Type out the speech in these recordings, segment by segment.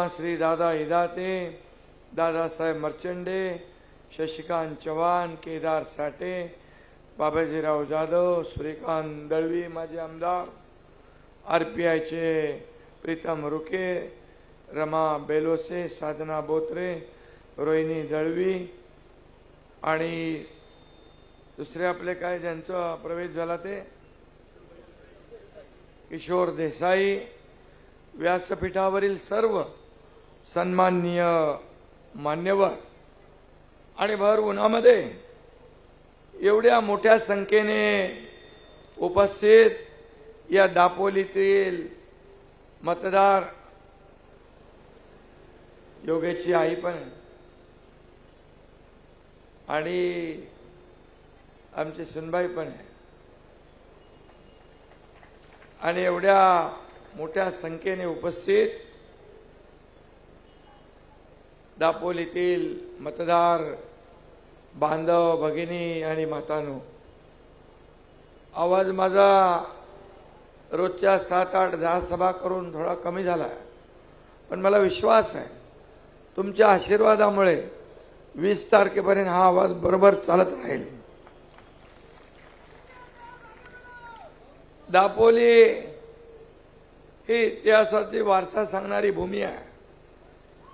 श्री दादा इदाते, दादासाहेब मर्चंडे, शशिकांत चव्हाण, केदार साठे, बाबाजीराव जाधव, सूर्यकांत दळवी माजी आमदार, RPIचे प्रीतम रुके, रमा बेलोसे, साधना बोत्रे, रोहिणी दळवी आणि दुसरे आपले काय ज्यांचा प्रवेश झाला ते किशोर देसाई, व्यासपीठावरील सर्व सन्माननीय मान्यवर आणि भर उन्हामध्ये एवढ्या मोठ्या संख्येने उपस्थित या दापोलीतील मतदार, योगेची आई पण आणि आमची सुनबाई पण आहे आणि एवढ्या मोठ्या संख्येने उपस्थित दापोलीतील मतदार बांधव भगिनी आणि मातांनो, आवाज माझा रोजच्या 7, 8, 10 सभा करून थोडा कमी झाला, पण मला विश्वास आहे तुमच्या आशीर्वादामुळे 20 तारखेपर्यंत हा आवाज बरोबर चालत राहील. दापोली ही इतिहासाची वारसा सांगणारी भूमी आहे.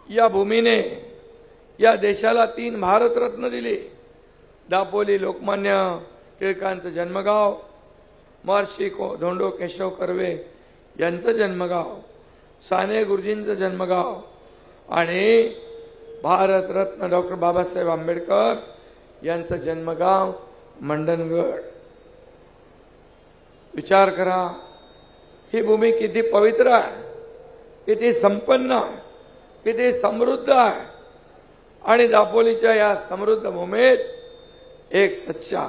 या भूमीने या देशाला 3 भारतरत्न दिली. दापोली लोकमान्य टिळकांचं जन्मगाव, महर्षी धोंडो केशव कर्वे यांचं जन्मगाव, साने गुरुजींचं जन्मगाव आणि भारतरत्न डॉक्टर बाबासाहेब आंबेडकर यांचं जन्मगाव मंडणगड. विचार करा, ही भूमी किती पवित्र आहे, किती संपन्न आहे, किती समृद्ध आहे आणि दापोलीच्या या समृद्ध भूमीत एक सच्चा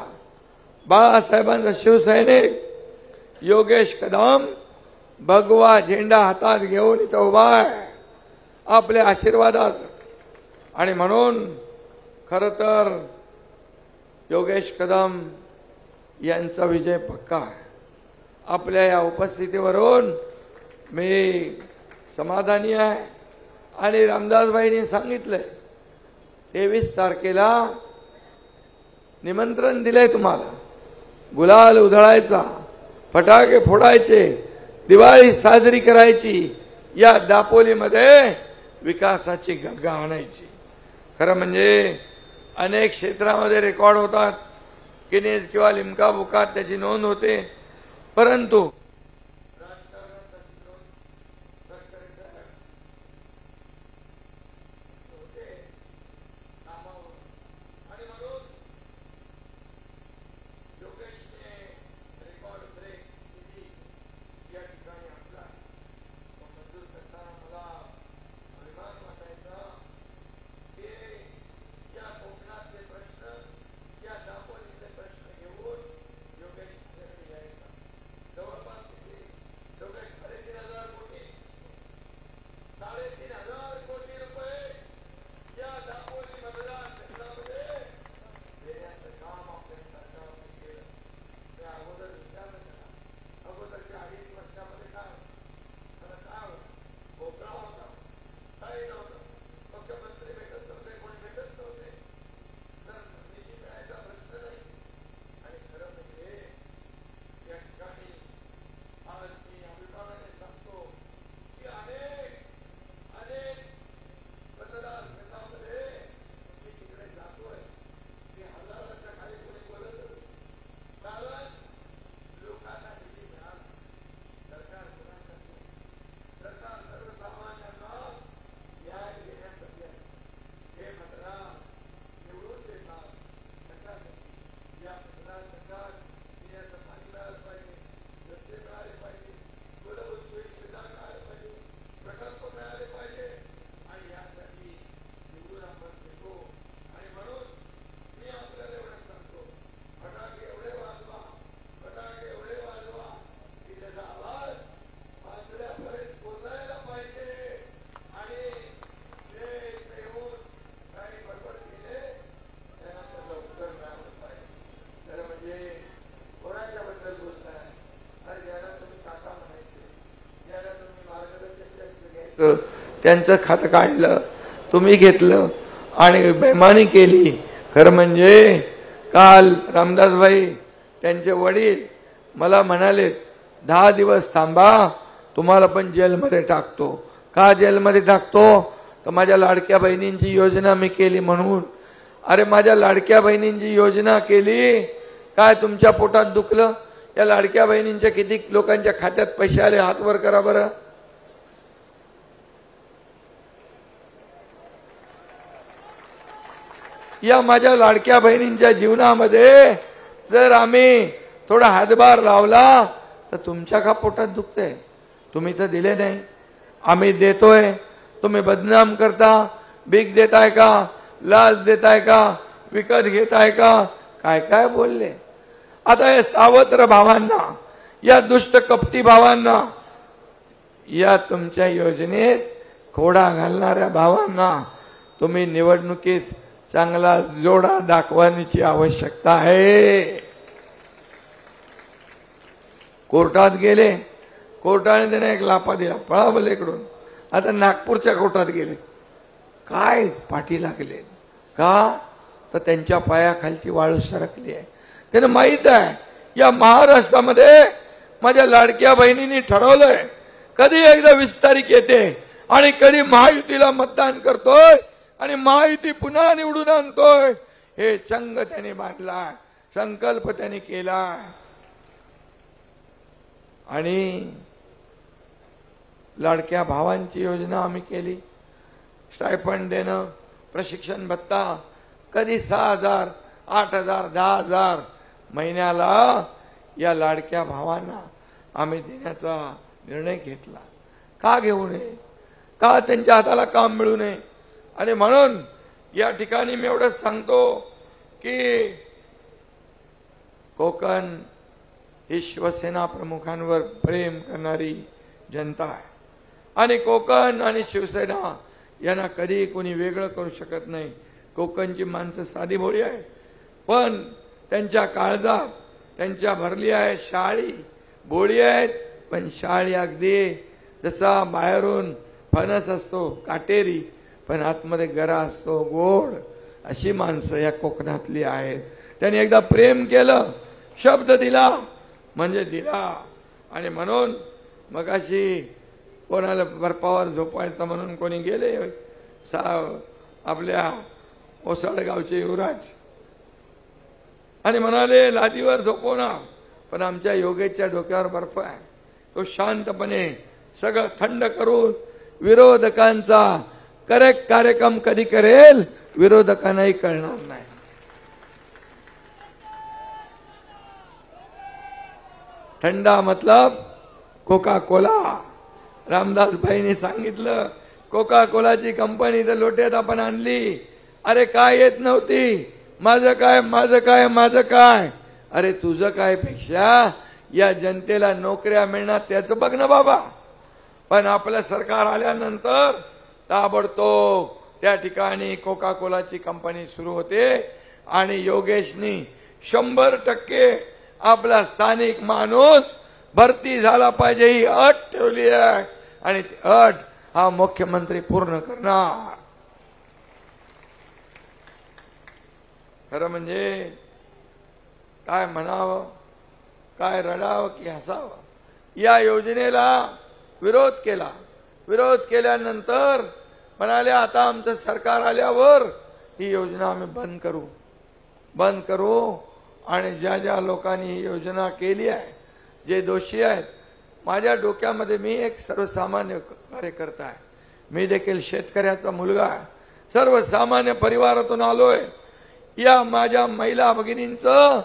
बाळासाहेबांचा शिवसैनिक योगेश कदम भगवा झेंडा हातात घेऊन इथं उभा आहे आपल्या आशीर्वादात. आणि म्हणून खरं तर योगेश कदम यांचा विजय पक्का आहे. आपल्या या उपस्थितीवरून मी समाधानी आहे आणि रामदासभाईंनी सांगितलंय 23 तारखेला निमंत्रण दिलंय तुम्हाला. गुलाल उधळायचा, फटाके फोडायचे, दिवाळी साजरी करायची, या दापोलीमध्ये विकासाची गंगा आणायची. खरं म्हणजे अनेक क्षेत्रामध्ये रेकॉर्ड होतात, गिनीज किंवा लिम्का बुकात त्याची नोंद होते, परंतु त्यांचं खातं काढलं, तुम्ही घेतलं आणि बेमानी केली. खरं म्हणजे काल रामदासभाई त्यांचे वडील मला म्हणालेत 10 दिवस थांबा, तुम्हाला पण जेलमध्ये टाकतो. का जेलमध्ये टाकतो? तर माझ्या लाडक्या बहिणींची योजना मी केली म्हणून. अरे माझ्या लाडक्या बहिणींची योजना केली, काय तुमच्या पोटात दुखलं? या लाडक्या बहिणींच्या किती लोकांच्या खात्यात पैसे आले? हात वर करा बरं. या माझ्या लाडक्या बहिणींच्या जीवनामध्ये जर आम्ही थोडा हातभार लावला तर तुमच्या का पोटात दुखतंय? तुम्ही तर दिले नाही, आम्ही देतोय. तुम्ही बदनाम करता, भीक देताय का, लाच देताय का, विकत घेताय का, काय काय बोलले. आता या सावत्र भावांना, या दुष्ट कपटी भावांना, या तुमच्या योजनेत खोडा घालणाऱ्या भावांना तुम्ही निवडणुकीत चांगला जोडा दाखवण्याची आवश्यकता आहे. कोर्टात गेले, कोर्टाने त्याने एक लापा दिला, पळावलेकडून. आता नागपूरच्या कोर्टात गेले, काय पाठी लागले का? तर त्यांच्या पायाखालची वाळू सरकली आहे. त्यांना माहित आहे या महाराष्ट्रामध्ये माझ्या लाडक्या बहिणींनी ठरवलंय कधी एकदा 20 तारीख येते आणि कधी महायुतीला मतदान करतोय आणि महायुती पुन्हा निवडून आणतोय. हे चंग त्यांनी बांधलाय, संकल्प त्यांनी केलाय. आणि लाडक्या भावांची योजना आम्ही केली, स्टायफंड देणं, प्रशिक्षण भत्ता, कधी 6,000, 8,000, 10,000 महिन्याला या लाडक्या भावांना आम्ही देण्याचा निर्णय घेतला. का घेऊ नये? का त्यांच्या हाताला काम मिळू नये? आणि म्हणून या ठिकाणी मी एवढंच सांगतो की कोकण ही शिवसेना प्रमुखांवर प्रेम करणारी जनता आहे आणि कोकण आणि शिवसेना यांना कधी कोणी वेगळं करू शकत नाही. कोकणची माणसं साधी भोळी आहे, पण त्यांच्या काळजात त्यांच्या भरली आहे शाळी. भोळी आहेत पण शाळी अगदी जसा बाहेरून फणस असतो काटेरी, पण आतमध्ये गरा असतो गोड, अशी माणसं या कोकणातली आहेत. त्यांनी एकदा प्रेम केलं, शब्द दिला म्हणजे दिला. आणि म्हणून मगाशी कोणाला बर्फावर झोपायचं म्हणून कोणी गेले आपल्या ओसाडगावचे युवराज आणि म्हणाले लादीवर झोपवणार, पण आमच्या योगेच्या डोक्यावर बर्फ आहे. तो शांतपणे सगळं थंड करून विरोधकांचा करेक्ट कार्यक्रम कधी करेल विरोधकांनाही कळणार नाही. ठंडा मतलब कोका कोला. रामदास भाईंनी सांगितलं कोका कोलाची कंपनी तर लोट्यात आपण आणली. अरे काय येत नव्हती, माझं काय माझं काय माझं काय. अरे तुझं काय पेक्षा या जनतेला नोकऱ्या मिळणार त्याचं बघ ना बाबा. पण आपलं सरकार आल्यानंतर ताबडतोब त्या ठिकाणी कोका कोलाची कंपनी सुरू होते आणि योगेशनी 100% आपला स्थानिक माणूस भरती झाला पाहिजे ही अट ठेवली आहे आणि ती अट हा मुख्यमंत्री पूर्ण करणार. खरं म्हणजे काय म्हणावं, काय रडावं की हसावं. या योजनेला विरोध केला. विरोध केल्यानंतर म्हणाले आता आमचं सरकार आल्यावर ही योजना आम्ही बंद करू आणि ज्या ज्या लोकांनी ही योजना केली आहे, जे दोषी आहेत, माझ्या डोक्यामध्ये मी एक सर्वसामान्य कार्यकर्ता आहे. मी देखील शेतकऱ्याचा मुलगा आहे, सर्वसामान्य परिवारातून आलोय. या माझ्या महिला भगिनींचं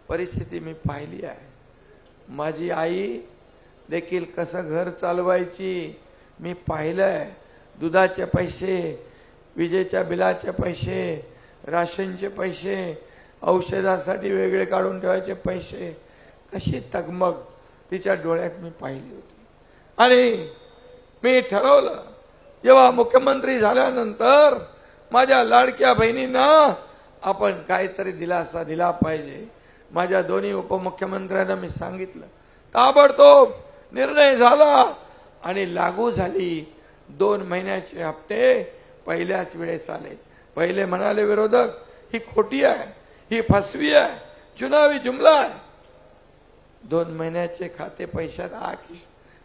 परिस्थिती मी पाहिली आहे. माझी आई देखील कसं घर चालवायची मी पाहिलंय. दुधाचे पैसे, विजेच्या बिलाचे पैसे, राशनचे पैसे, औषधासाठी वेगळे काढून ठेवायचे पैसे, कशी तगमग तिच्या डोळ्यात मी पाहिली होती. आणि मी ठरवलं जेव्हा मुख्यमंत्री झाल्यानंतर माझ्या लाडक्या बहिणींना आपण काहीतरी दिलासा दिला पाहिजे. माझ्या दोन्ही उपमुख्यमंत्र्यांना मी सांगितलं, ताबडतोब निर्णय झाला आणि लागू झाली 2 महिन्याचे हप्ते पहिल्याच वेळेस आले. पहिले म्हणाले विरोधक ही खोटी आहे, ही फसवी आहे, चुनावी जुमला आहे. 2 महिन्याचे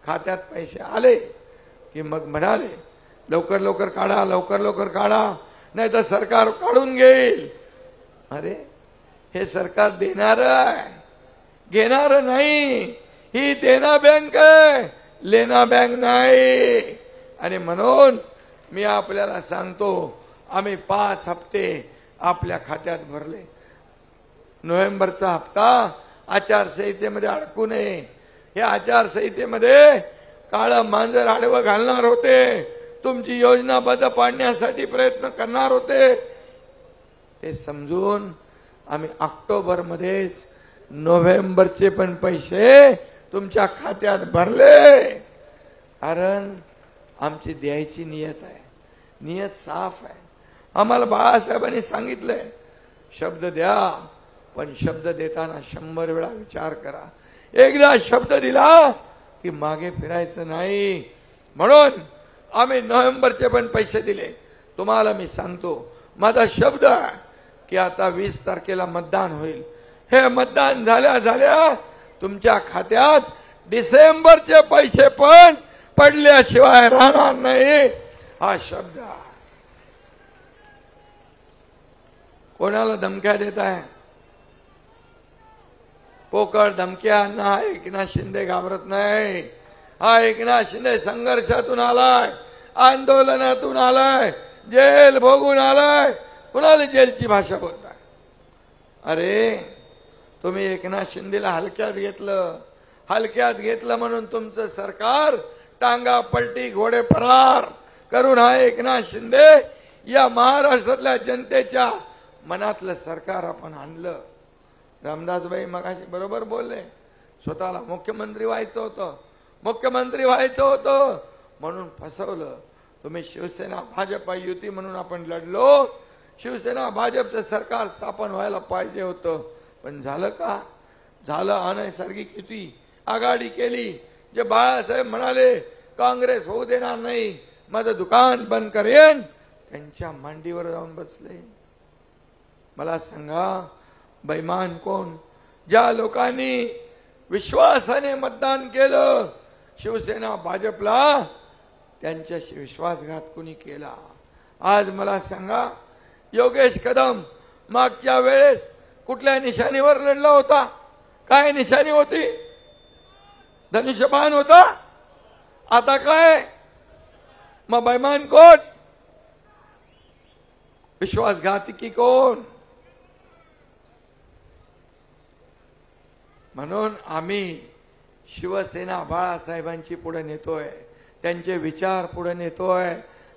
खात्यात पैसे आले की मग म्हणाले लवकर लवकर काढा, लवकर लवकर काढा, नाही तर सरकार काढून घेईल. अरे हे सरकार देणार आहे, घेणार नाही. ही देना बँक आहे, लेना बँक नाही. आणि म्हणून मी आपल्याला सांगतो आम्ही 5 हप्ते आपल्या खात्यात भरले. नोव्हेंबरचा हप्ता आचारसंहितेमध्ये अडकू नये. या आचारसंहितेमध्ये काळं मांजर आडवं घालणार होते, तुमची योजना बंद पाडण्यासाठी प्रयत्न करणार होते. ते समजून आम्ही ऑक्टोबरमध्येच नोव्हेंबरचे पण पैसे तुमच्या खात्यात भरले. कारण आमची द्यायची नियत आहे, नियत साफ आहे. आम्हाला बाळासाहेबांनी सांगितलंय शब्द द्या, पण शब्द देताना 100 वेळा विचार करा. एकदा शब्द दिला की मागे फिरायचं नाही. म्हणून आम्ही नोव्हेंबरचे पण पैसे दिले. तुम्हाला मी सांगतो माझा शब्द आहे की आता 20 तारखेला मतदान होईल. हे मतदान झाल्या झाल्या तुमच्या खात्यात डिसेंबरचे पैसे पण पडल्याशिवाय राहणार नाही. हा शब्द आहे. कोणाला धमक्या देत आहे? पोकळ धमक्यांना एकनाथ शिंदे घाबरत नाही. हा एकनाथ शिंदे संघर्षातून आलाय, आंदोलनातून आलाय, जेल भोगून आलाय. कुणाला जेलची भाषा बोलताय? अरे तुम्ही एकनाथ शिंदेला हलक्यात घेतलं म्हणून तुमचं सरकार टांगा पलटी घोडे फरार करून हा एकनाथ शिंदे या महाराष्ट्रातल्या जनतेच्या मनातलं सरकार आपण आणलं. रामदासबाई मगाशी बरोबर बोलले, स्वतःला मुख्यमंत्री व्हायचं होतं म्हणून फसवलं. तुम्ही शिवसेना भाजप युती म्हणून आपण लढलो. शिवसेना भाजपचं सरकार स्थापन व्हायला पाहिजे होतं, पण झालं का? झालं अनैसर्गिक युती, आघाडी केली. जे बाळासाहेब म्हणाले काँग्रेस होऊ देणार नाही, माझं दुकान बंद करेन, त्यांच्या मांडीवर जाऊन बसले. मला सांगा बेईमान कोण? ज्या लोकांनी विश्वासाने मतदान केलं शिवसेना भाजपला, त्यांच्याशी विश्वासघात कोणी केला? आज मला सांगा योगेश कदम मागच्या वेळेस कुठल्या निशाणीवर लढला होता? काय निशाणी होती? धनुष्यबाण होता. आता काय? मग बेईमान कोण? विश्वासघातकी कोण? म्हणून आम्ही शिवसेना बाळासाहेबांची पुढे नेतोय, त्यांचे विचार पुढे नेतोय,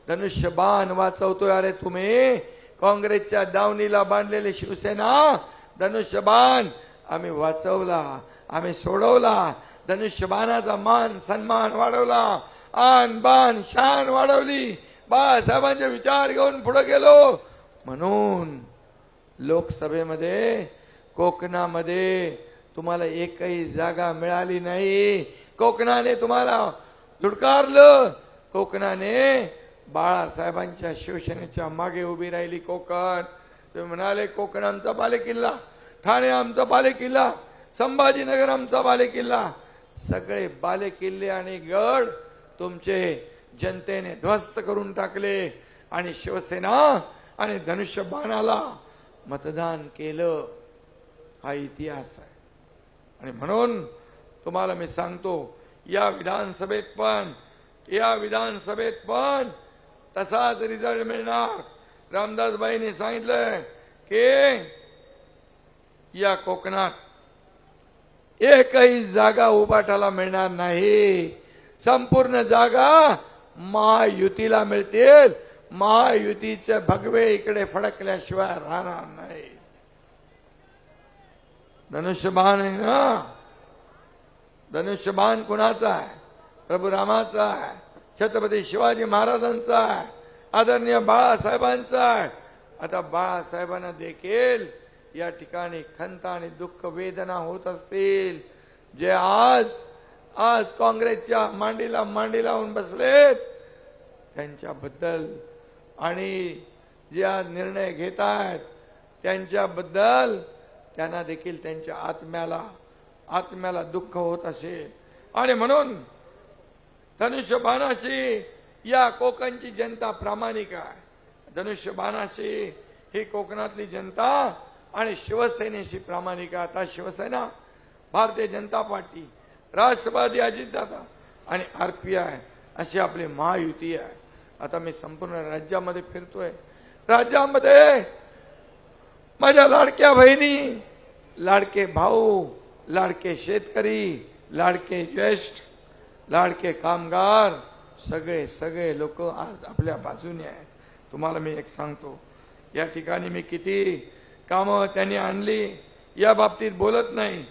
धनुष्यबाण वाचवतोय. अरे तुम्ही काँग्रेसच्या दावणीला बांधलेली शिवसेना धनुष्यबाण आम्ही वाचवला, आम्ही सोडवला. धनुष्यबाणाचा मान सन्मान वाढवला, आन बान शान वाढवली, बाळासाहेबांचे विचार घेऊन पुढे गेलो. म्हणून लोकसभेमध्ये कोकणामध्ये तुम्हाला एकही जागा मिळाली नाही. कोकणाने तुम्हाला धुडकारलं. कोकणाने बाळासाहेबांच्या शिवसेनेच्या मागे उभी राहिली. कोकण तुम्ही म्हणाले कोकण आमचा बालेकिल्ला, ठाणे आमचा बालेकिल्ला, संभाजीनगर आमचा बालेकिल्ला. सगळे बालेकिल्ले आणि गड तुमचे जनतेने ध्वस्त करून टाकले आणि शिवसेना आणि धनुष्यबाणाला मतदान केलं. हा इतिहास आहे. आणि म्हणून तुम्हाला मी सांगतो या विधानसभेत पण तसाच रिझल्ट मिळणार. रामदासबाईंनी सांगितलं की या कोकणात एकही जागा उभाटाला मिळणार नाही. संपूर्ण जागा महायुतीला मिळतील. महायुतीचे भगवे इकडे फडकल्याशिवाय राहणार नाही. धनुष्यबाण आहे ना, धनुष्यबाण कुणाचा आहे? प्रभू रामाचा आहे, छत्रपती शिवाजी महाराजांचा आहे, आदरणीय बाळासाहेबांचा आहे. आता बाळासाहेबांना देखील या ठिकाणी खंत आणि दुःख वेदना होत असतील. जे आज आज काँग्रेसच्या मांडीला मांडी लावून बसलेत त्यांच्याबद्दल आणि जे आज निर्णय घेत आहेत त्यांच्याबद्दल त्यांना देखील त्यांच्या आत्म्याला दुःख होत असेल आणि म्हणून धनुष्यबाणाशी या कोकणची जनता प्रामाणिक आहे. धनुष्यबाणाशी ही कोकणातली जनता आणि शिवसेनेशी प्रामाणिक आहे. आता शिवसेना, भारतीय जनता पार्टी, राष्ट्रवादी अजितदादा आणि RPI अशी आपली महायुती आहे. आता मी संपूर्ण राज्यामध्ये फिरतोय. राज्यामध्ये माझ्या लाडक्या बहिणी, लाडके भाऊ, लाडके शेतकरी, लाडके ज्येष्ठ, लाडके कामगार सगळे लोक आज आपल्या बाजूने आहेत. तुम्हाला मी एक सांगतो, या ठिकाणी मी किती कामं त्यांनी आणली या बाबतीत बोलत नाही,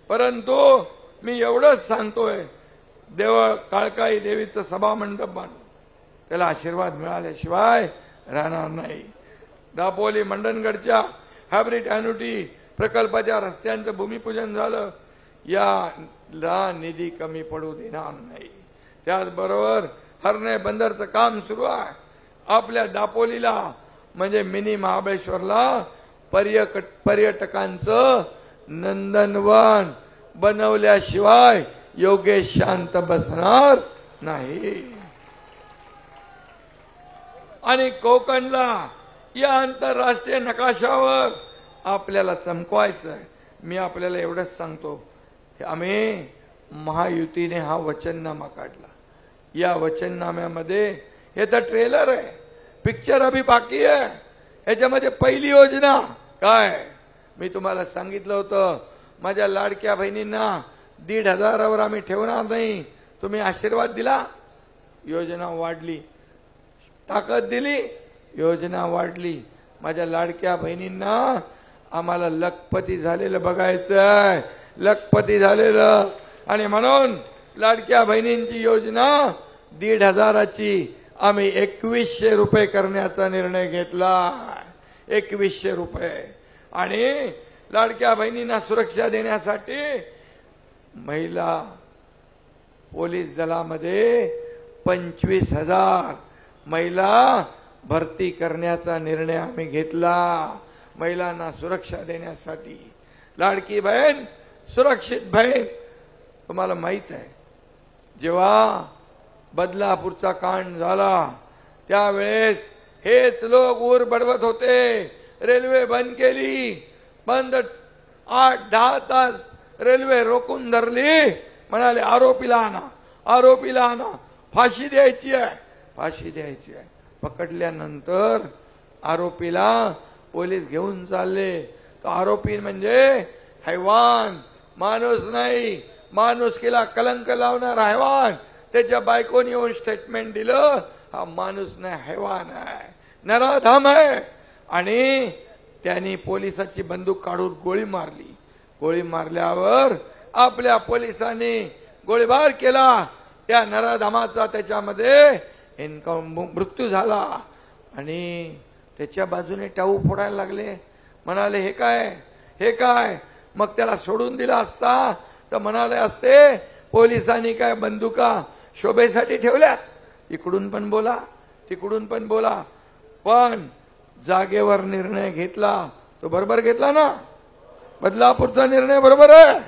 परंतु मी एवढंच सांगतोय, देवळ काळकाई देवीचं सभामंडप बांधून त्याला आशीर्वाद मिळाल्याशिवाय राहणार नाही. दापोली मंडणगडच्या हायब्रिड एन्युटी प्रकल्पाच्या रस्त्यांचं भूमिपूजन झालं. याला निधी कमी पडू देणार नाही. त्याचबरोबर हरणे बंदरचं काम सुरू आहे. आपल्या दापोलीला म्हणजे मिनी महाबळेश्वरला पर्यटकांचं नंदनवन बनवल्याशिवाय योगेश शांत बसणार नाही. आणि कोकणला या आंतरराष्ट्रीय नकाशावर आपल्याला चमकवायचं आहे. मी आपल्याला एवढंच सांगतो, आम्ही महायुतीने हा वचननामा काढला. या वचननाम्यामध्ये हे तर ट्रेलर आहे, पिक्चर अभी बाकी आहे. याच्यामध्ये पहिली योजना काय मी तुम्हाला सांगितलं होतं, माझ्या लाडक्या बहिणींना 1,500वर आम्ही ठेवणार नाही. तुम्ही आशीर्वाद दिला, योजना वाढली. ताकद दिली, योजना वाढली. माझ्या लाडक्या बहिणींना आम्हाला लखपती झालेलं बघायचंय, लखपती झालेलं. आणि म्हणून लाडक्या बहिणींची योजना 1,500ची आम्ही 2,100 रुपये करण्याचा निर्णय घेतला. 2,100 रुपये. आणि लाडक्या बहिणींना सुरक्षा देण्यासाठी महिला पोलीस दलामध्ये 25,000 महिला भरती करण्याचा निर्णय आम्ही घेतला. महिलांना सुरक्षा देण्यासाठी. लाडकी बहीण, सुरक्षित बहीण. तुम्हाला माहित आहे, जेव्हा बदलापूरचा कांड झाला त्यावेळेस हेच लोक ऊर बडवत होते, रेल्वे बंद केली. बंद 8-10 तास रेल्वे रोखून धरली. म्हणाले आरोपीला आणा, आरोपीला आणा, फाशी द्यायची आहे, फाशी द्यायची आहे. पकडल्यानंतर आरोपीला पोलीस घेऊन चालले. तो आरोपी म्हणजे हैवान, माणूस नाही, माणुसकीला कलंक लावणार हैवान. त्याच्या बायकोने येऊन स्टेटमेंट दिलं, हा माणूस नाही, हैवान आहे, नराधम आहे. आणि त्यांनी पोलिसाची बंदूक काढून गोळी मारली. गोळी मारल्यावर आपल्या पोलिसांनी गोळीबार केला. त्या नराधमाचा त्याच्यामध्ये मृत्यू झाला. आणि त्याच्या बाजूने टाऊ फोडायला लागले. म्हणाले हे काय, हे काय. मग त्याला सोडून दिला असता तर म्हणाले असते पोलिसांनी काय बंदुका शोभेसाठी ठेवल्या. इकडून पण बोला, तिकडून पण बोला, पण जागेवर निर्णय घेतला तो बरोबर घेतला ना. बदलापूरचा निर्णय बरोबर आहे.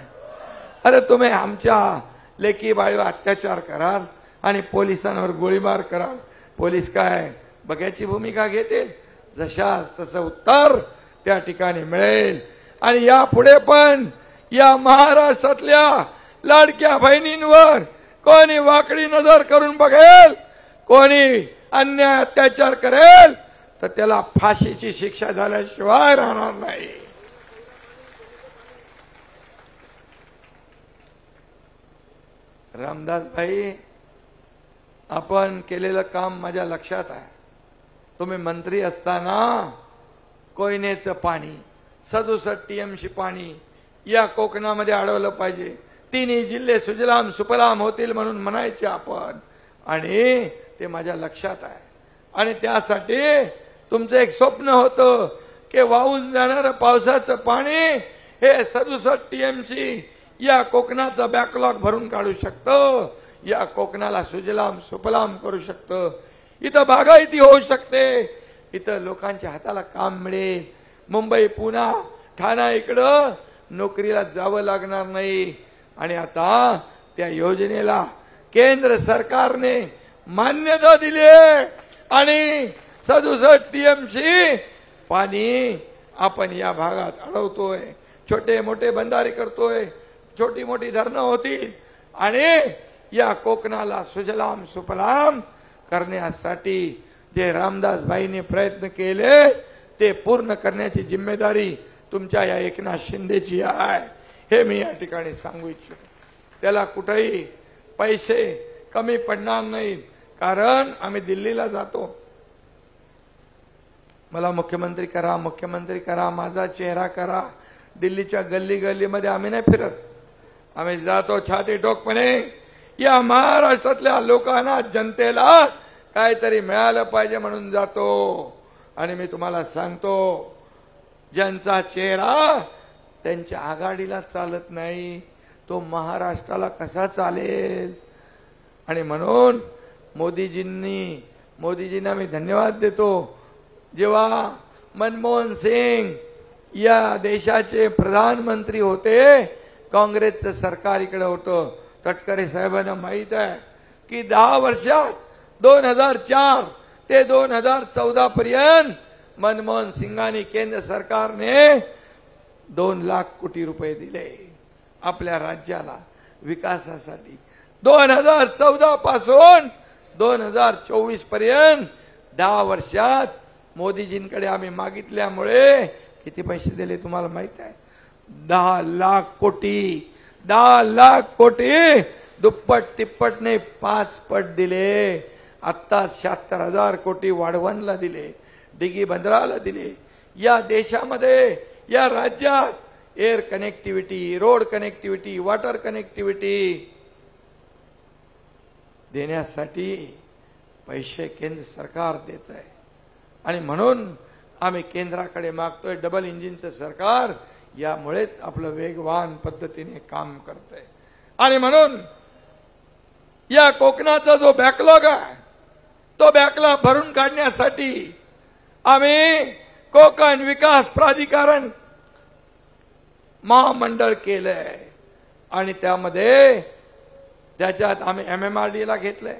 अरे तुम्ही आमच्या लेकी बाळीवर अत्याचार कराल आणि पोलिसांवर गोळीबार कराल, पोलीस काय बघ्याची भूमिका घेतील. जशास तसं उत्तर त्या ठिकाणी मिळेल. आणि यापुढे पण या महाराष्ट्रातल्या लाडक्या बहिणींवर कोणी वाकडी नजर करून बघेल, कोणी अन्याय अत्याचार करेल तर त्याला फाशीची शिक्षा झाल्याशिवाय राहणार नाही. रामदास भाई, आपण केलेलं काम माझ्या लक्षात आहे. तुम्ही मंत्री असताना कोयनेचं पाणी 67 TMC पाणी या कोकणामध्ये अडवलं पाहिजे. तिन्ही जिल्हे सुजलाम सुफलाम होतील म्हणून म्हणायचे आपण. आणि ते माझ्या लक्षात आहे. आणि त्यासाठी तुमचं एक स्वप्न होतं की वाहून जाणारं पावसाचं पाणी हे 67 TMC या कोकणाचा बॅकलॉग भरून काढू शकतं, या कोकणाला सुजलाम सुफलाम करू शकतं, इथं बागायती होऊ शकते, इथं लोकांच्या हाताला काम मिळेल, मुंबई पुणे ठाणा इकडं नोकरीला जावं लागणार नाही. आणि आता त्या योजनेला केंद्र सरकारने मान्यता दिली आहे आणि 67 टीएमसी पाणी आपण या भागात अडवतोय, छोटे मोठे बंधारे करतोय, छोटी मोठी धरणं होतील आणि या कोकणाला सुजलाम सुफलाम करण्यासाठी जे रामदास भाईने प्रयत्न केले ते पूर्ण करण्याची जिम्मेदारी तुमच्या या एकनाथ शिंदेची आहे, हे मी या ठिकाणी सांगू इच्छितो. त्याला कुठेही पैसे कमी पडणार नाहीत, कारण आम्ही दिल्लीला जातो, मला मुख्यमंत्री करा मुख्यमंत्री करा, माझा चेहरा करा, दिल्लीच्या गल्ली गल्लीमध्ये आम्ही नाही फिरत, आम्ही जातो छाती ठोकपणे या महाराष्ट्रातल्या लोकांना जनतेला काहीतरी मिळालं पाहिजे म्हणून जातो. आणि मी तुम्हाला सांगतो, ज्यांचा चेहरा त्यांच्या आघाडीला चालत नाही तो महाराष्ट्राला कसा चालेल. आणि म्हणून मोदीजींना मी धन्यवाद देतो. जेव्हा मनमोहन सिंग या देशाचे प्रधानमंत्री होते, काँग्रेसचं सरकार इकडे होतं, तटकरे साहेबांना माहित आहे की 10 वर्षात 2004 ते 2014 पर्यंत मनमोहन सिंगांनी केंद्र सरकारने 2 लाख कोटी रुपये दिले आपल्या राज्याला विकासासाठी. 2014 पासून 2024 पर्यंत 10 वर्षात मोदीजींकडे आम्ही मागितल्यामुळे किती पैसे दिले तुम्हाला माहित आहे? 10 लाख कोटी. 10 लाख कोटी दुप्पट तिप्पट नाही 5 पट दिले. आता 76,000 कोटी वाढवणला दिले, डिगी बंदराला दिले. या देशामध्ये या राज्यात air connectivity, road connectivity, water connectivity देण्यासाठी पैसे केंद्र सरकार देत आहे. आणि म्हणून आम्ही केंद्राकडे मागतोय डबल इंजिनचं सरकार, यामुळेच आपलं वेगवान पद्धतीने काम करतंय. आणि म्हणून या कोकणाचा जो बॅकलॉग आहे तो बॅकलॉग भरून काढण्यासाठी आम्ही कोकण विकास प्राधिकरण महामंडळ केलंय. आणि त्याच्यात आम्ही MMRD ला घेतलंय,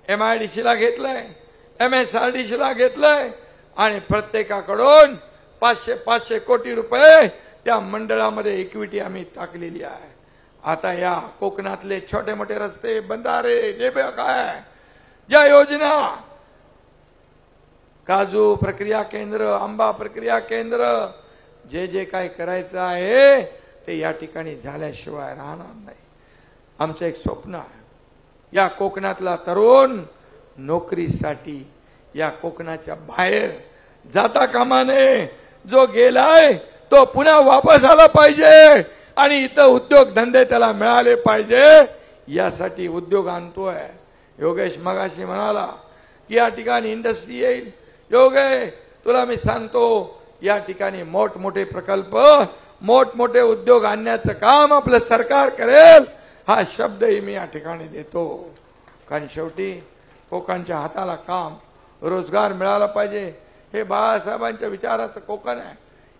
MIDC ला घेतलंय, MSRDC ला घेतलंय आणि प्रत्येकाकडून 500 कोटी रुपये त्या मंडळामध्ये इक्विटी आम्ही टाकलेली आहे. आता या कोकणातले छोटे मोठे रस्ते, बंधारे, जे काय ज्या योजना, काजू प्रक्रिया केंद्र, आंबा प्रक्रिया केंद्र, जे काय करायचं आहे ते या ठिकाणी झाल्याशिवाय राहणार नाही. आमचं एक स्वप्न आहे, या कोकणातला तरुण नोकरीसाठी या कोकणाच्या बाहेर जाता कामा नये. जो गेलाय तो पुन्हा वापस आला पाहिजे आणि इथं उद्योग धंदे त्याला मिळाले पाहिजे, यासाठी उद्योग आणतोय. योगेश मगाशी म्हणाला की या ठिकाणी इंडस्ट्री येईल. योगेश तुला मी सांगतो, या ठिकाणी मोठमोठे प्रकल्प, मोठमोठे उद्योग आणण्याचं काम आपलं सरकार करेल, हा शब्दही मी या ठिकाणी देतो. कारण शेवटी कोकणच्या हाताला काम, रोजगार मिळाला पाहिजे. हे बाळासाहेबांच्या विचाराचं कोकण आहे,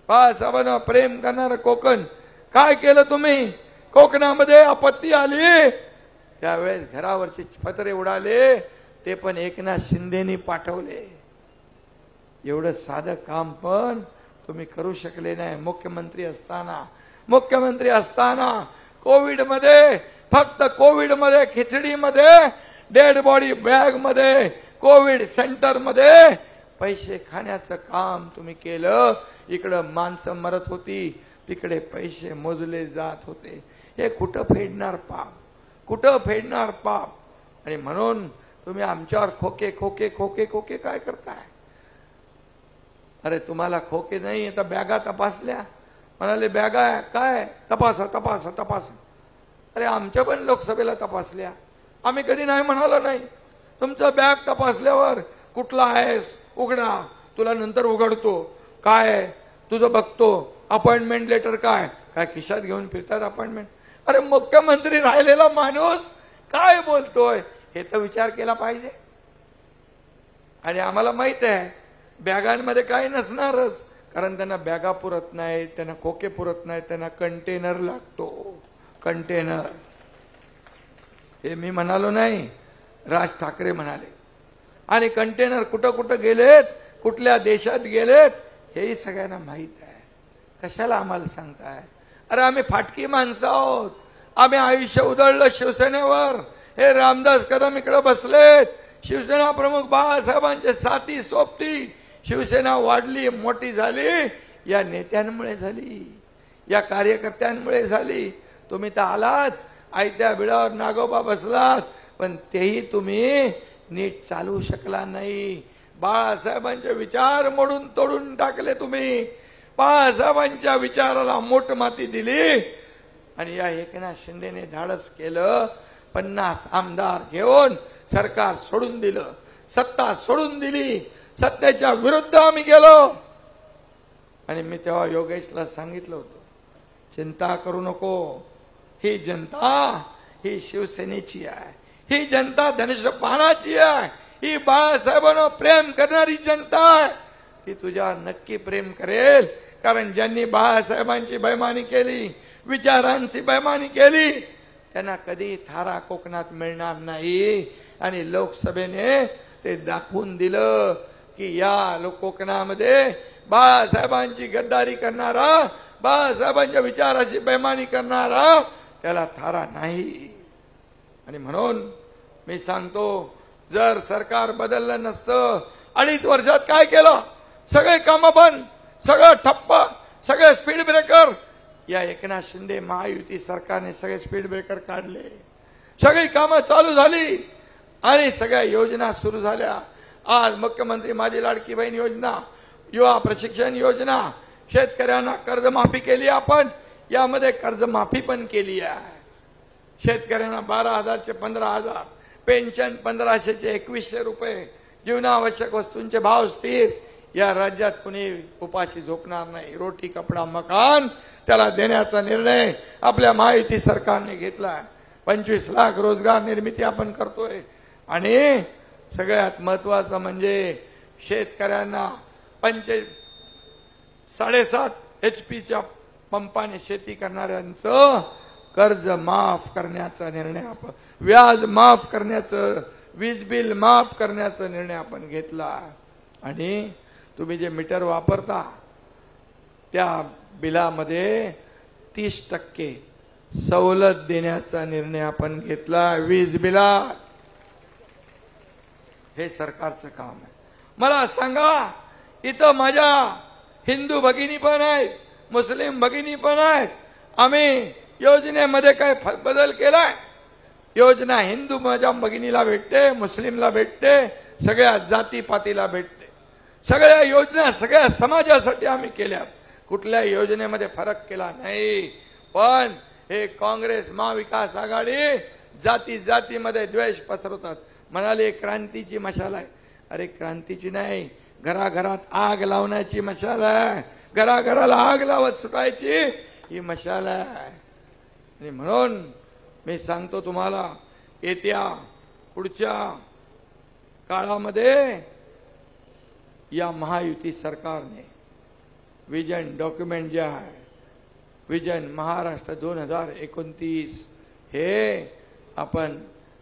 बाळासाहेबांना प्रेम करणारं कोकण. काय केलं तुम्ही? कोकणामध्ये आपत्ती आली त्यावेळेस घरावरचे पत्रे उडाले, ते पण एकनाथ शिंदेनी पाठवले. एवढं साधं काम पण तुम्ही करू शकले नाही मुख्यमंत्री असताना. कोविडमध्ये, फक्त कोविडमध्ये, खिचडीमध्ये, डेड बॉडी बॅग मध्ये, कोविड सेंटर मध्ये पैसे खाण्याचं काम तुम्ही केलं. इकडं माणसं मरत होती, तिकडे पैसे मोजले जात होते. हे कुठं फेडणार पाप, कुठं फेडणार पाप. आणि म्हणून तुम्ही आमच्यावर खोके खोके खोके खोके काय करताय? अरे तुम्हाला खोके नाही, आता बॅगा तपासल्या, म्हणाले बॅगा काय तपासा तपासा तपासा. अरे आमच्या पण लोकसभेला तपासल्या, आम्ही कधी नाही म्हणालो नाही. तुमचं बॅग तपासल्यावर कुठला आहेस उघडा, तुला नंतर उघडतो, काय तुझं बघतो, अपॉइंटमेंट लेटर काय काय खिशात घेऊन फिरतात अपॉइंटमेंट. अरे मुख्यमंत्री राहिलेला माणूस काय बोलतोय हे तर विचार केला पाहिजे. आणि आम्हाला माहित आहे बॅगांमध्ये काही नसणारच, कारण त्यांना बॅगा पुरत नाही, त्यांना खोके पुरत नाही, त्यांना कंटेनर लागतो. कंटेनर हे मी म्हणालो नाही, राज ठाकरे म्हणाले. आणि कंटेनर कुठं कुठं गेलेत, कुठल्या देशात गेलेत हेही सगळ्यांना माहित आहे. कशाला आम्हाला सांगताय? अरे आम्ही फाटकी माणसं आहोत. आम्ही आयुष्य उधळलं शिवसेनेवर. हे रामदास कदम इकडे बसलेत, शिवसेना प्रमुख बाळासाहेबांचे साथी सोबती. शिवसेना वाढली, मोठी झाली या नेत्यांमुळे झाली, या कार्यकर्त्यांमुळे झाली. तुम्ही तर आलात, आयत्या बिळावर नागोबा बसलात, पण तेही तुम्ही नीट चालवू शकला नाही. बाळासाहेबांचे विचार मोडून तोडून टाकले तुम्ही. बाळासाहेबांच्या विचाराला मोठ माती दिली. आणि या एकनाथ शिंदेने धाडस केलं, 50 आमदार घेऊन सरकार सोडून दिलं, सत्ता सोडून दिली. सत्तेच्या विरुद्ध आम्ही गेलो. आणि मी तेव्हा योगेशला सांगितलं होतं, चिंता करू नको, ही जनता ही शिवसेनेची आहे, ही जनता धनुष्यबाणाची आहे, ही बाळासाहेबांवर प्रेम करणारी जनता आहे. ती तुझ्यावर नक्की प्रेम करेल, कारण ज्यांनी बाळासाहेबांची बेईमानी केली, विचारांची बेईमानी केली, त्यांना कधी थारा कोकणात मिळणार नाही. आणि लोकसभेने ते दाखवून दिलं की या कोकणामध्ये बाळासाहेबांची गद्दारी करणारा, बाळासाहेबांच्या विचाराची बेईमानी करणारा त्याला थारा नाही. आणि म्हणून मी सांगतो, जर सरकार बदललं नसतं, 2.5 वर्षात काय केलं? सगळे कामं बंद, सगळं ठप्प, सगळे स्पीड ब्रेकर. या एकनाथ शिंदे महायुती सरकारने सगळे स्पीड ब्रेकर काढले, सगळी कामं चालू झाली आणि सगळ्या योजना सुरू झाल्या. आज मुख्यमंत्री माझी लाडकी बहीण योजना, युवा प्रशिक्षण योजना, शेतकऱ्यांना कर्जमाफी केली. आपण यामध्ये कर्जमाफी पण केली आहे. शेतकऱ्यांना 12,000चे 15,000, पेन्शन 1500चे 2100 रुपये, जीवनावश्यक वस्तूंचे भाव स्थिर. या राज्यात कुणी उपाशी झोपणार नाही. रोटी कपडा मकान त्याला देण्याचा निर्णय आपल्या महायुती सरकारने घेतला. 25 लाख रोजगार निर्मिती आपण करतोय. आणि सगळ्यात महत्वाचं म्हणजे शेतकऱ्यांना 7.5 HP पंपाने शेती करणाऱ्यांचं कर्ज माफ करण्याचा निर्णय आपण, व्याज माफ करण्याचं, वीज बिल माफ करण्याचा निर्णय आपण घेतला. आणि तुम्ही जे मीटर वापरता त्या बिलामध्ये 30% सवलत देण्याचा निर्णय आपण घेतला वीज बिलात. हे सरकारचं काम आहे. मला सांगा, इथं माझ्या हिंदू भगिनी पण आहेत, मुस्लिम भगिनी पण आहेत. आम्ही योजनेमध्ये काय बदल केलाय? योजना हिंदू माझ्या भगिनीला भेटते, मुस्लिमला भेटते, सगळ्या जातीपातीला भेटते. सगळ्या योजना सगळ्या समाजासाठी आम्ही केल्यात. कुठल्या योजनेमध्ये फरक केला नाही. पण हे काँग्रेस महाविकास आघाडी जाती जातीमध्ये द्वेष पसरवतात. म्हणाले क्रांतीची मशाल आहे. अरे क्रांतीची नाही, घराघरात आग लावण्याची मशाल आहे. घराघराला आग लावत सुटायची ही मशाल आहे. आणि म्हणून मी सांगतो तुम्हाला, येत्या पुढच्या काळामध्ये या महायुती सरकारने विजन डॉक्युमेंट जे आहे, विजन महाराष्ट्र 2029, हे आपण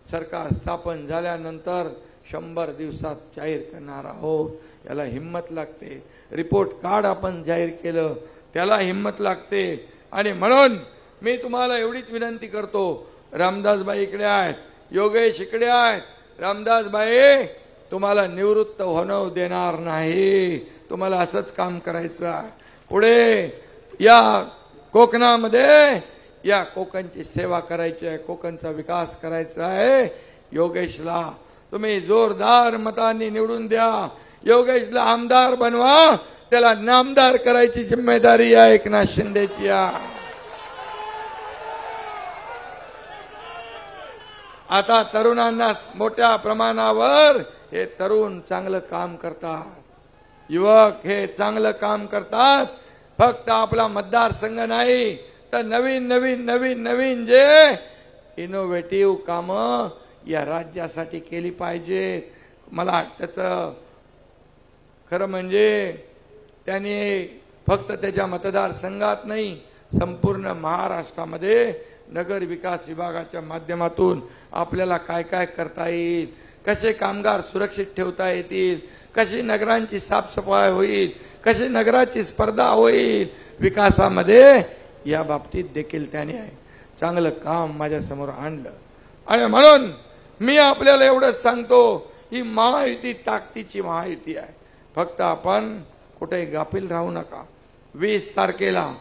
सरकार स्थापन झाल्यानंतर 100 दिवसात जाहीर करणार आहोत. याला हिम्मत लागते. रिपोर्ट कार्ड आपण जाहीर केलं, त्याला हिम्मत लागते. आणि म्हणून मी तुम्हाला एवढीच विनंती करतो, रामदासबाई इकडे आहेत, योगेश इकडे आहेत. रामदासबाई, तुम्हाला निवृत्त होणं देणार नाही. तुम्हाला असंच काम करायचं आहे. पुढे या कोकणामध्ये या कोकणची सेवा करायची आहे, कोकणचा विकास करायचा आहे. योगेशला तुम्ही जोरदार मतांनी निवडून द्या. योगेशला आमदार बनवा. त्याला नामदार करायची जिम्मेदारी या एकनाथ शिंदेची आहे. आता तरुणांना मोठ्या प्रमाणावर हे तरुण चांगलं काम करतात, युवक हे चांगलं काम करतात. फक्त आपला मतदारसंघ नाही तर नवीन नवीन नवीन नवीन जे इनोव्हेटिव्ह कामं या राज्यासाठी केली पाहिजे। मला त्याचं खरं म्हणजे त्याने फक्त त्याच्या मतदारसंघात नाही, संपूर्ण महाराष्ट्रामध्ये नगर विकास विभागाच्या माध्यमातून आपल्याला काय काय करता येईल, कसे कामगार सुरक्षित ठेवता येतील, कशी नगरांची साफसफाई होईल, कशी नगराची स्पर्धा होईल विकासामध्ये, या बाबतीत देखील त्याने चांगलं काम माझ्या समोर आणलं। आणि म्हणून मी आपल्याला एवढंच सांगतो, ही महायुती ताकदीची महायुती आहे। फक्त आपण कुठे गाफील राहू नका। 20 तारखेला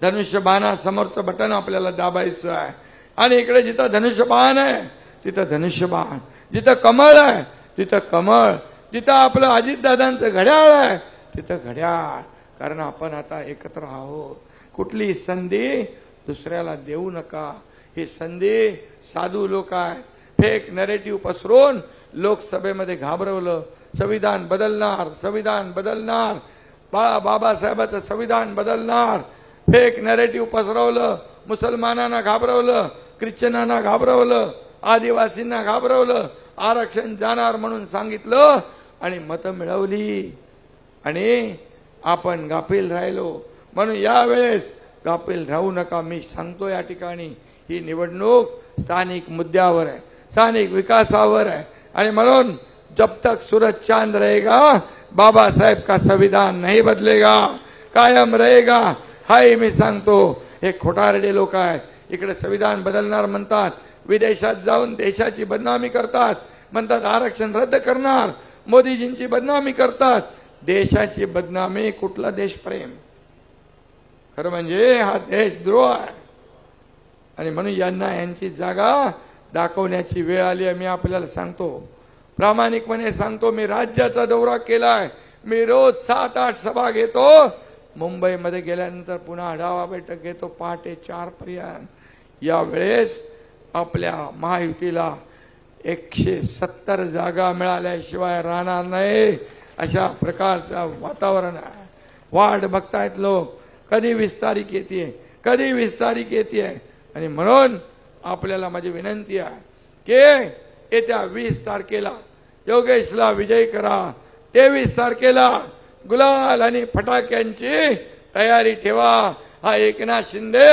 धनुष्यबाणासमोरचं बटन आपल्याला दाबायचं आहे आणि इकडे जिथं धनुष्यबाण आहे तिथं धनुष्यबाण, जिथं कमळ आहे तिथं कमळ, जिथं आपलं अजितदादांचं घड्याळ आहे तिथं घड्याळ, कारण आपण आता एकत्र आहोत। कुठली संधी दुसऱ्याला देऊ नका। ही संधी साधू लोक आहेत, फेक नरेटिव्ह पसरून लोकसभेमध्ये घाबरवलं, संविधान बदलणार संविधान बदलणार, बाबासाहेबांचं संविधान बदलणार, फेक नरेटिव्ह पसरवलं, मुसलमानांना घाबरवलं, ख्रिश्चनांना घाबरवलं, आदिवासींना घाबरवलं, आरक्षण जाणार म्हणून सांगितलं आणि मतं मिळवली आणि आपण गाफील राहिलो। म्हणून यावेळेस गाफील राहू नका। मी सांगतो या ठिकाणी ही निवडणूक स्थानिक मुद्द्यावर आहे, स्थानिक विकासावर आहे आणि म्हणून जब तक सूरज चांद रहेगा बाबा साहेब का संविधान नहीं बदलेगा, कायम रहेगा। हाय मी सांगतो, हे खोटारडे लोक आहेत, इकडे संविधान बदलणार म्हणतात, विदेशात जाऊन देशाची बदनामी करतात, म्हणतात आरक्षण रद्द करणार, मोदीजींची बदनामी करतात। देशाची बदनामी, कुठला देशप्रेम? खरं म्हणजे हा देशद्रोह आहे आणि म्हणून यांना यांची जागा दाखवण्याची वेळ आली आहे। मी आपल्याला सांगतो, प्रामाणिकपणे सांगतो, मी राज्याचा दौरा केलाय, मी रोज 7-8 सभा घेतो, मुंबईमध्ये गेल्यानंतर पुन्हा आढावा बैठक घेतो पहाटे 4 पर्यंत। यावेळेस आपल्या महायुतीला 170 जागा मिळाल्याशिवाय राहणार नाही, अशा प्रकारचं वातावरण आहे। वाढ बघतायत लोक, कधी 20 तारीख येते, कधी 20 तारीख येते। आणि म्हणून आपल्याला माझी विनंती आहे की येत्या 20 तारखेला योगेशला विजय करा, 23 तारखेला गुलाल आणि फटाक्यांची तयारी ठेवा। हा एकनाथ शिंदे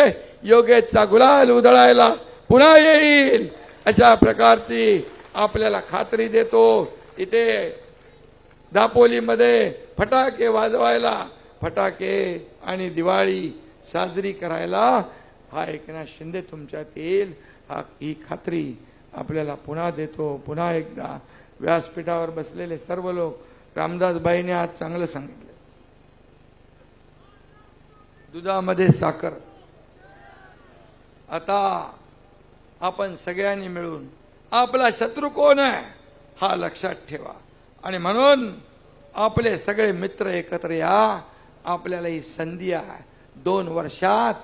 योगेशचा गुलाल उधळायला पुन्हा येईल, अशा प्रकारची आपल्याला खात्री देतो। इथे दापोलीमध्ये फटाके वाजवायला, फटाके आणि दिवाळी साजरी करायला हा एकनाथ शिंदे तुमच्यात येईल, ही खात्री आपल्याला पुन्हा देतो। पुन्हा एकदा व्यासपीठावर बसलेले सर्व लोक, रामदासबाईंनी आज चांगलं सांगितलं, दुधामध्ये साखर। आता आपण सगळ्यांनी मिळून आपला शत्रू कोण आहे हा लक्षात ठेवा आणि म्हणून आपले सगळे मित्र एकत्र या। आपल्याला ही संधी आहे। 2 वर्षात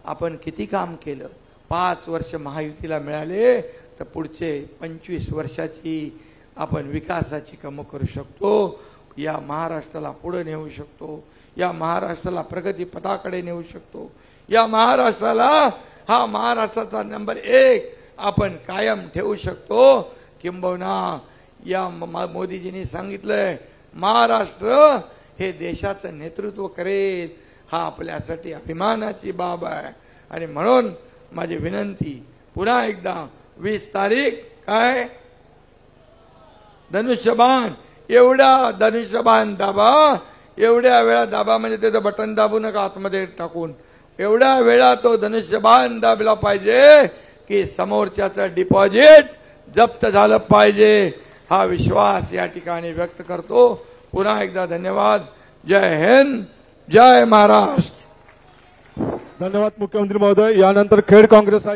आपण किती काम केलं, 5 वर्ष महायुतीला मिळाले, तर पुढचे 25 वर्षाची आपण विकासाची कामं करू शकतो, या महाराष्ट्राला पुढे नेऊ शकतो, या महाराष्ट्राला प्रगती पथाकडे नेऊ शकतो, या महाराष्ट्राला हा महाराष्ट्राचा नंबर 1 आपण कायम ठेवू शकतो। किंबहुना या मोदीजींनी सांगितलंय, महाराष्ट्र हे देशाचं नेतृत्व करेल, हा आपल्यासाठी अभिमानाची बाब आहे। आणि म्हणून माझी विनंती पुन्हा एकदा, 20 तारीख काय धनुष्यबाण, एवढा धनुष्यबाण दाबा, एवढ्या वेळा दाबा, म्हणजे त्याचं बटन दाबू नका आतमध्ये टाकून, एवढ्या वेळा तो धनुष्यबाण दाबला पाहिजे की समोरच्याचं डिपॉझिट जप्त झालं पाहिजे। हा विश्वास या ठिकाणी व्यक्त करतो। पुन्हा एकदा धन्यवाद। जय हिंद, जय महाराष्ट्र। धन्यवाद मुख्यमंत्री महोदय। यानंतर खेड काँग्रेस